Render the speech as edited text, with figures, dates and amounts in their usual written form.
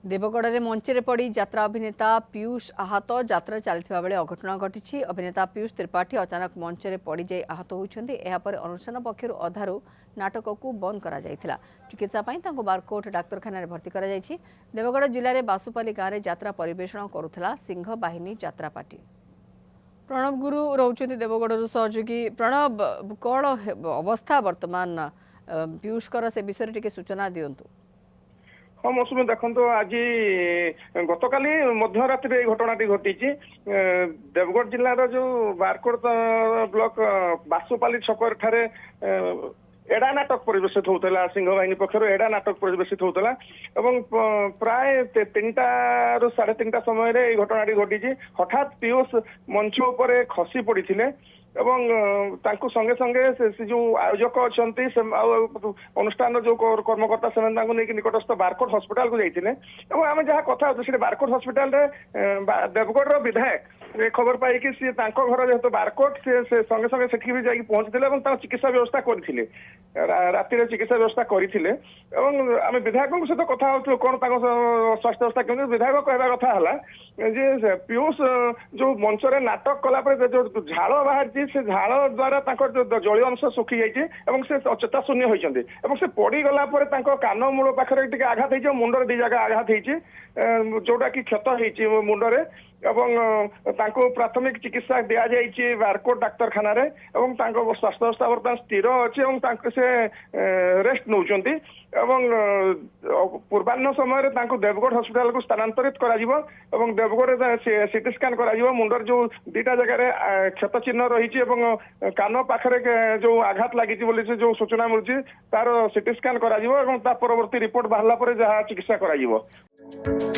देवगढ़ में मंचे पड़ी यात्रा अभिनेता पीयूष आहत यात्रा चलता बेले अघटन घटी अभिनेता पीयूष त्रिपाठी अचानक मंचे पड़ जाई आहत होती अनुष्ठान पक्षर अधारू नाटक को बंद कर चिकित्सा बारकोट डाक्तखाना भर्ती कर देवगढ़ जिले में बासुपाली गाँव में यात्रा परिवेषण करुला सिंह बाहिनी यात्रा पार्टी। प्रणव गुरु रोचते देवगढ़ सहयोगी। प्रणव कौन अवस्था वर्तमान पीयूषकर से विषय टी सूचना दिंतु। हाँ मौसुमी देखो आज गतकाली मध्यरात्रि घटनाटी घटी देवगढ़ जिलार जो बारकोट ब्लॉक बासुपाली छकर ठारे एडा नाटक परिवेशित होता सिंह बाहिनी पक्षर एडा नाटक परिवेशित होता प्राय 3टा ରୁ 3:30 समय घटनाटी घटी हठात पीयूष मंच उपर खसी पड़ी एवं तांको संगे संगे से जो आयोजक अच्छा अनुष्ठान जो कर्मकर्ता से निकटस्थ बारकोट हॉस्पिटल को जाते आम जहाँ कथा से बारकोट हॉस्पिटल देवगढ़ विधायक खबर पाई कि सी घर जेहेतु बारकोट से संगे संगे सेठी भी जाकि पहुंची चिकित्सा व्यवस्था करते राति चिकित्सा व्यवस्था करते आम विधायकों सहित कथा हो कौन स्वास्थ्य अवस्था केमती विधायक कहवा कथा है जे पीयूष जो मंच नाटक कलापर जो झाड़ बाहरी से झाड़ द्वारा जलीय अंश सुखी जाइए से अचेता शून्य होती से पड़गला कान मूल पाखे आघात हो मुंडर दी जगह आघात हो जोटा कि क्षत हो मुंडरे प्राथमिक चिकित्सा दि जाइए बारकोट डाक्तखाना स्वास्थ्य अवस्था बर्तमान स्थिर अच्छे से रेस्ट नौ पूर्वाह्न समय देवगढ़ हॉस्पिटल को स्थानांतरित कर देवगढ़ सीटी स्कान कर मुंडर जो 2टा जगह क्षत चिन्ह रही कान पाखे जो आघात लगी जो सूचना मिलूँ तार सीटी स्कान कर परवर्ती रिपोर्ट बाहर जहाँ चिकित्सा कर